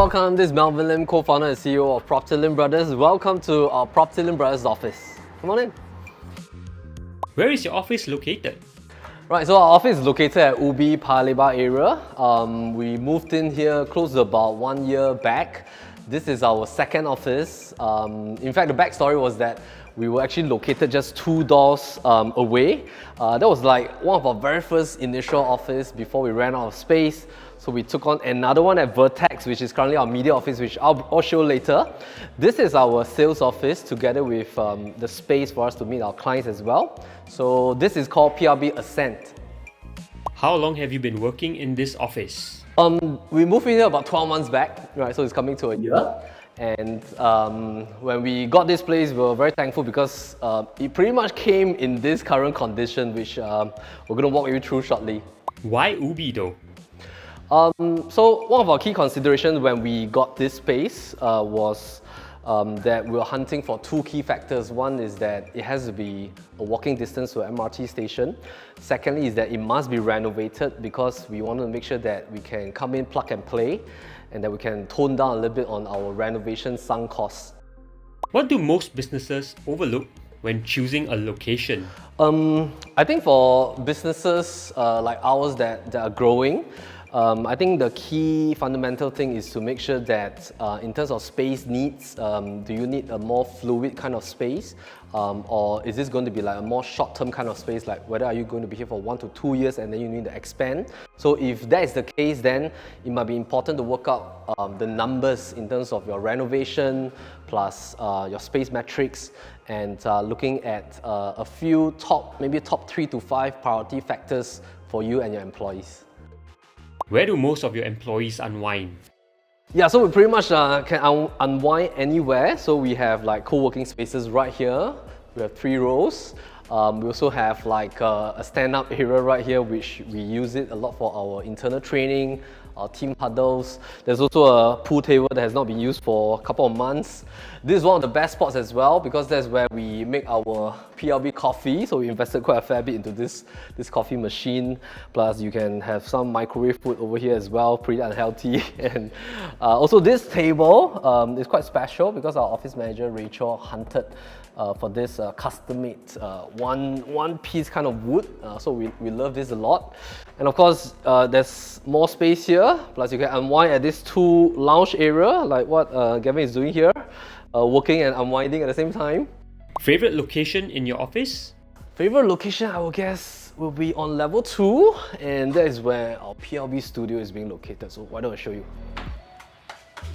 welcome. This is Melvin Lim, co-founder and CEO of PropertyLimBrothers. Welcome to our PropertyLimBrothers office. Come on in. Where is your office located? Right, so our office is located at Ubi, Paya Lebar area. We moved in here close to about 1 year back. This is our second office. In fact, the backstory was that we were actually located just 2 doors away. That was like one of our very first initial office before we ran out of space. So we took on another one at Vertex, which is currently our media office, which I'll show later. This is our sales office together with the space for us to meet our clients as well. So this is called PLB Ascent. How long have you been working in this office? We moved in here about 12 months back, right? So it's coming to a year. And when we got this place, we were very thankful because it pretty much came in this current condition, which we're going to walk you through shortly. Why Ubi though? So one of our key considerations when we got this space was that we were hunting for 2 key factors. One is that it has to be a walking distance to an MRT station. Secondly is that it must be renovated because we want to make sure that we can come in, plug and play, and that we can tone down a little bit on our renovation sunk costs. What do most businesses overlook when choosing a location? I think for businesses like ours that are growing, I think the key fundamental thing is to make sure that in terms of space needs, do you need a more fluid kind of space? Or is this going to be like a more short-term kind of space, like whether are you going to be here for 1 to 2 years and then you need to expand? So if that is the case, then it might be important to work out the numbers in terms of your renovation plus your space metrics and looking at a few maybe top 3 to 5 priority factors for you and your employees. Where do most of your employees unwind? Yeah, so we pretty much can unwind anywhere. So we have like co-working spaces right here. We have 3 rows. We also have like a stand-up area right here, which we use it a lot for our internal training, our team huddles. There's also a pool table that has not been used for a couple of months. This is one of the best spots as well because that's where we make our PLB coffee. So we invested quite a fair bit into this coffee machine. Plus you can have some microwave food over here as well, pretty unhealthy. And also this table is quite special because our office manager Rachel hunted for this custom-made one piece kind of wood. So we love this a lot. And of course, there's more space here. Plus you can unwind at this 2 lounge area, like what Gavin is doing here, working and unwinding at the same time. Favorite location in your office? Favorite location, I would guess, will be on level 2, and that is where our PLB studio is being located. So why don't I show you?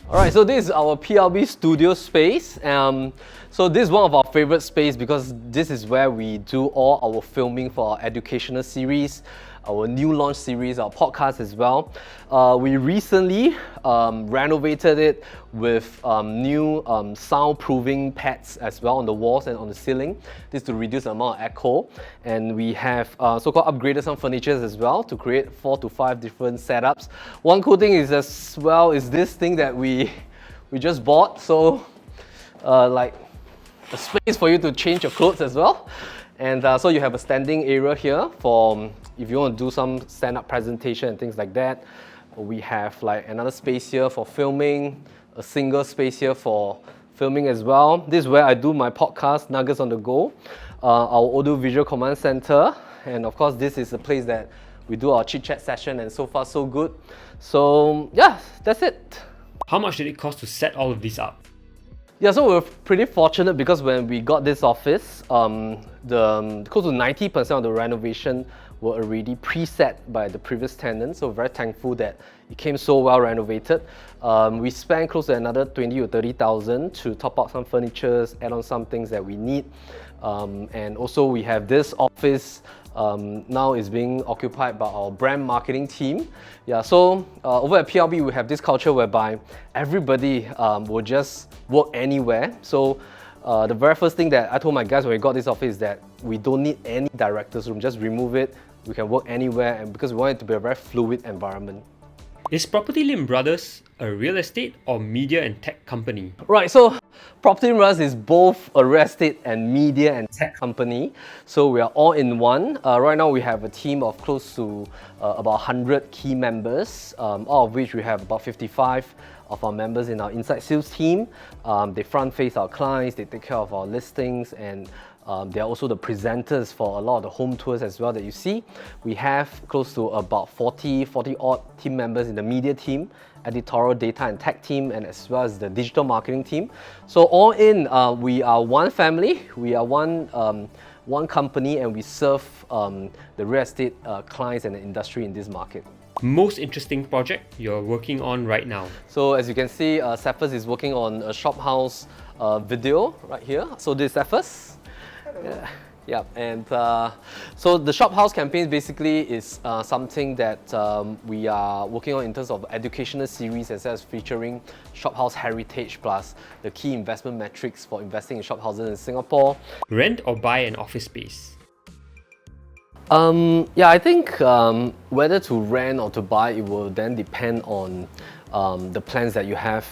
Alright, so this is our PLB studio space. So this is one of our favorite space because this is where we do all our filming for our educational series, our new launch series, our podcast as well. We recently renovated it with new soundproofing pads as well on the walls and on the ceiling. This to reduce the amount of echo. And we have so-called upgraded some furniture as well to create 4 to 5 different setups. One cool thing is as well is this thing that we just bought. So like a space for you to change your clothes as well. And so you have a standing area here for if you want to do some stand-up presentation and things like that. We have like another space here for filming, a single space here for filming as well. This is where I do my podcast, Nuggets on the Go, our audio visual command center. And of course, this is the place that we do our chit-chat session, and so far so good. So yeah, that's it. How much did it cost to set all of this up? Yeah, so we're pretty fortunate because when we got this office, close to 90% of the renovation were already preset by the previous tenant. So we're very thankful that it came so well renovated. We spent close to another 20 to 30,000 to top up some furniture, add on some things that we need. And also we have this office now is being occupied by our brand marketing team. Yeah, so over at PLB we have this culture whereby everybody will just work anywhere. So the very first thing that I told my guys when we got this office is that we don't need any director's room, just remove it. We can work anywhere, and because we want it to be a very fluid environment. Is PropertyLimBrothers a real estate or media and tech company? Right, so PropertyLimBrothers is both a real estate and media and tech company. So we are all in one. Right now we have a team of close to about 100 key members, all of which we have about 55 of our members in our inside sales team. They front face our clients, they take care of our listings, and they are also the presenters for a lot of the home tours as well that you see. We have close to about 40 odd team members in the media team, editorial, data and tech team, and as well as the digital marketing team. So all in, we are one family, we are one company, and we serve the real estate clients and the industry in this market. Most interesting project you're working on right now? So as you can see, Cephas is working on a shop house video right here. So this is Cephas. Yeah, and so the shop house campaign basically is something that we are working on in terms of educational series, as well as featuring shop house heritage plus the key investment metrics for investing in shop houses in Singapore. Rent or buy an office space? Yeah, I think whether to rent or to buy, it will then depend on the plans that you have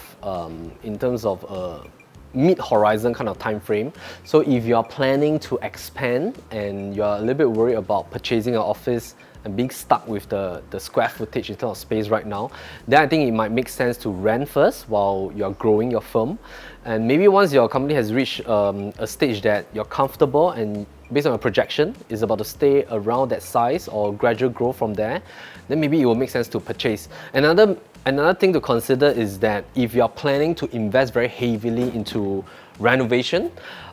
in terms of mid-horizon kind of time frame. So if you're planning to expand and you're a little bit worried about purchasing an office and being stuck with the square footage in terms of space right now, then I think it might make sense to rent first while you're growing your firm. And maybe once your company has reached a stage that you're comfortable and based on a projection is about to stay around that size or gradual growth from there, then maybe it will make sense to purchase. Another thing to consider is that if you're planning to invest very heavily into renovation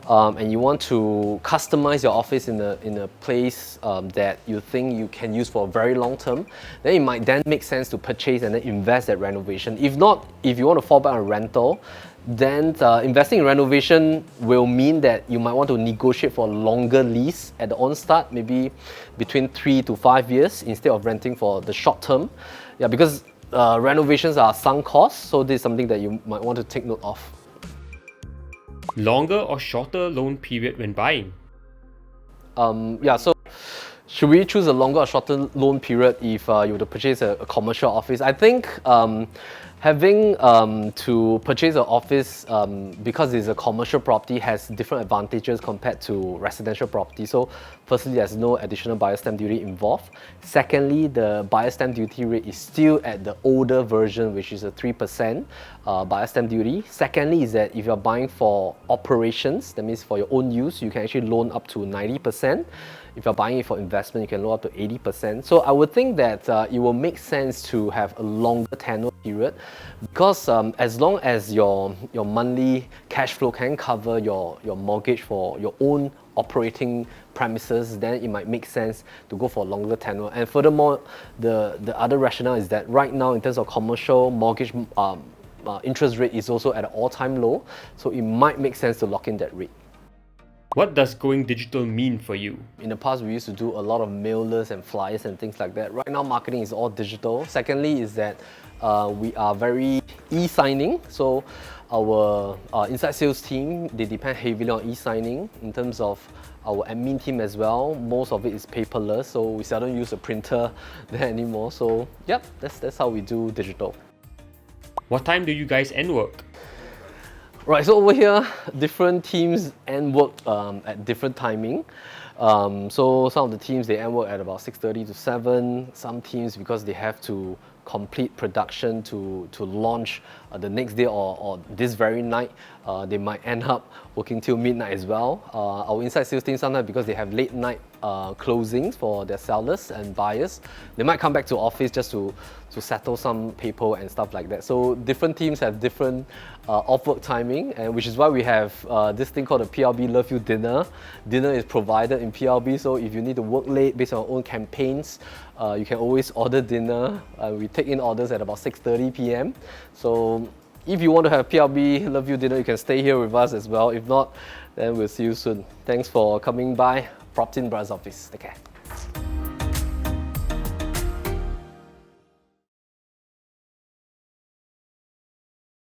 and you want to customize your office in a place that you think you can use for a very long term, then it might then make sense to purchase and then invest that renovation. If not, if you want to fall back on rental, then investing in renovation will mean that you might want to negotiate for a longer lease at the onstart, maybe between 3 to 5 years instead of renting for the short term. Yeah, because renovations are sunk costs, so this is something that you might want to take note of. Longer or shorter loan period when buying? Yeah, so should we choose a longer or shorter loan period if you were to purchase a commercial office? I think having to purchase an office because it's a commercial property has different advantages compared to residential property. So firstly, there's no additional buyer stamp duty involved. Secondly, the buyer stamp duty rate is still at the older version, which is a 3% buyer stamp duty. Secondly is that if you're buying for operations, that means for your own use, you can actually loan up to 90%. If you're buying it for investment, you can loan up to 80%. So I would think that it will make sense to have a longer tenure period because as long as your monthly cash flow can cover your mortgage for your own operating premises, then it might make sense to go for a longer tenure. And furthermore, the other rationale is that right now in terms of commercial mortgage interest rate is also at an all-time low, so it might make sense to lock in that rate. What does going digital mean for you? In the past, we used to do a lot of mailers and flyers and things like that. Right now, marketing is all digital. Secondly is that we are very e-signing. So our inside sales team, they depend heavily on e-signing. In terms of our admin team as well, most of it is paperless. So we seldom use a printer there anymore. So yep, that's how we do digital. What time do you guys end work? Right, so over here, different teams end work at different timing. So some of the teams, they end work at about 6:30 to 7. Some teams, because they have to complete production to launch the next day or this very night, they might end up working till midnight as well. Our inside sales team sometimes, because they have late night closings for their sellers and buyers, they might come back to office just to settle some paper and stuff like that. So different teams have different off-work timing, and which is why we have this thing called the PLB Love You Dinner. Dinner is provided in PLB, so if you need to work late based on your own campaigns, you can always order dinner. We take in orders at about 6:30 p.m. So if you want to have PLB Love You Dinner, you can stay here with us as well. If not, then we'll see you soon. Thanks for coming by PropertyLimBrothers office. Take care.